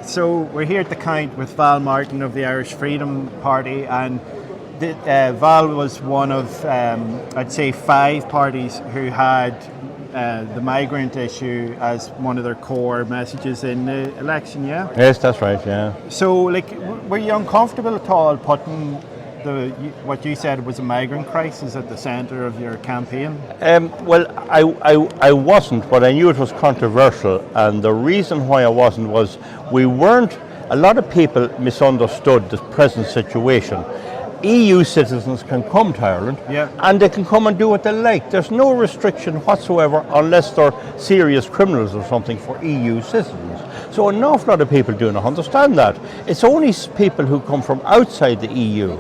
So we're here at the count with Val Martin of the Irish Freedom Party, and Val was one of, I'd say, 5 parties who had the migrant issue as one of their core messages in the election, yeah? Yes, that's right, yeah. So, were you uncomfortable at all putting what you said was a migrant crisis at the centre of your campaign? Well, I wasn't, but I knew it was controversial, and the reason why I wasn't was a lot of people misunderstood the present situation. EU citizens can come to Ireland, yeah, and they can come and do what they like. There's no restriction whatsoever unless they're serious criminals or something for EU citizens. So an awful lot of people do not understand that. It's only people who come from outside the EU.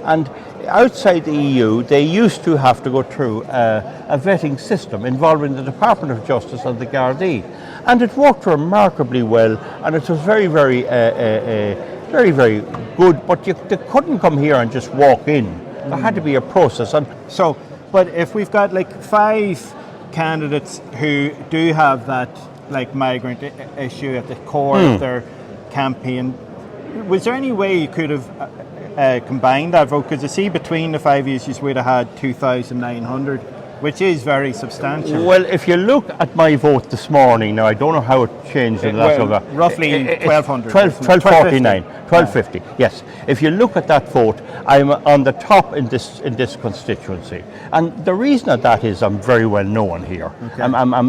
And outside the EU, they used to have to go through a vetting system involving the Department of Justice and the Gardaí. And it worked remarkably well, and it was very, very good, but they couldn't come here and just walk in. There had to be a process. And so, but if we've got 5 candidates who do have that migrant issue at the core of their campaign, was there any way you could have combined that vote? Because you see, between the 5 issues, we'd have had 2,900, which is very substantial. Well, if you look at my vote this morning, now I don't know how it changed in the last over. Roughly 1,200. 1249, 1250, yes. If you look at that vote, I'm on the top in this constituency. And the reason of that is I'm very well known here. Okay.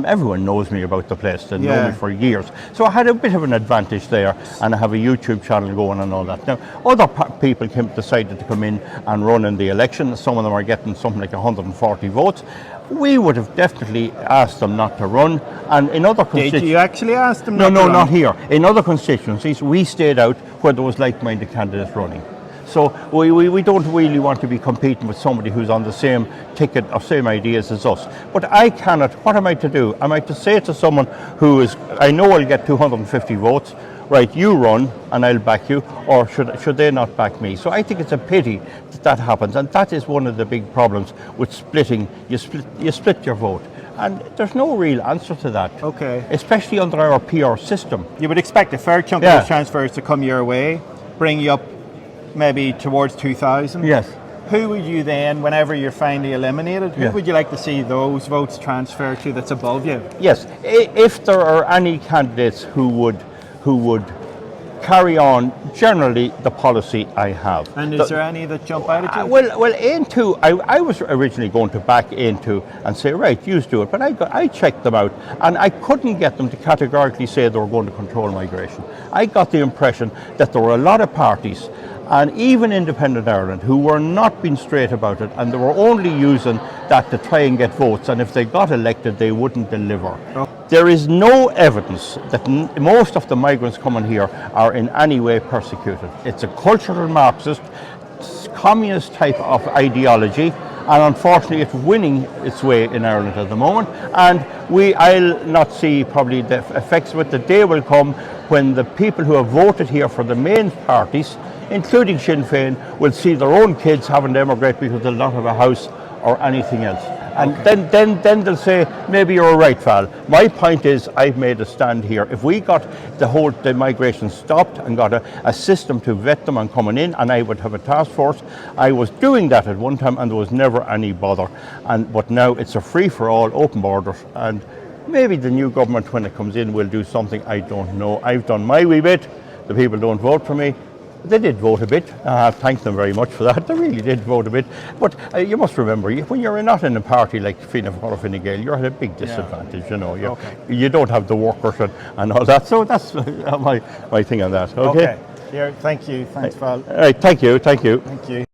Everyone knows me about the place, they know me for years. So I had a bit of an advantage there, and I have a YouTube channel going and all that. Now, other people decided to come in and run in the election. Some of them are getting something like 140 votes. We would have definitely asked them not to run, and in other constituencies... Did you actually ask them not to run? No, not here. In other constituencies, we stayed out where there was like-minded candidates running. So we don't really want to be competing with somebody who's on the same ticket or same ideas as us. But I cannot, what am I to do? Am I to say to someone who is, I know I'll get 250 votes, right, you run and I'll back you, or should they not back me? So I think it's a pity that happens, and that is one of the big problems with splitting. You split your vote, and there's no real answer to that. Okay. Especially under our PR system. You would expect a fair chunk of those transfers to come your way, bring you up maybe towards 2,000. Yes. Who would you then, whenever you're finally eliminated, who would you like to see those votes transfer to that's above you? Yes, if there are any candidates who would carry on generally the policy I have. And is there any that jump out at you? Well, Into, I was originally going to back Into and say, right, you do it, but I checked them out, and I couldn't get them to categorically say they were going to control migration. I got the impression that there were a lot of parties, and even Independent Ireland, who were not being straight about it, and they were only using that to try and get votes, and if they got elected, they wouldn't deliver. Oh. There is no evidence that most of the migrants coming here are in any way persecuted. It's a cultural Marxist, communist type of ideology, and unfortunately it's winning its way in Ireland at the moment, and I'll not see probably the effects of it. The day will come when the people who have voted here for the main parties, including Sinn Féin, will see their own kids having to emigrate because they'll not have a house or anything else. And then they'll say, maybe you're right, Val. My point is, I've made a stand here. If we got the migration stopped and got a system to vet them and coming in, and I would have a task force, I was doing that at one time and there was never any bother. But now it's a free-for-all, open borders, and maybe the new government, when it comes in, will do something. I don't know. I've done my wee bit. The people don't vote for me. They did vote a bit. I thank them very much for that. They really did vote a bit. But you must remember, when you're not in a party like Fianna Fáil or Fine Gael, you're at a big disadvantage, you know. You don't have the workers and all that. So that's my thing on that. Okay. Here, thank you. Thanks, Val. All right, thank you. Thank you.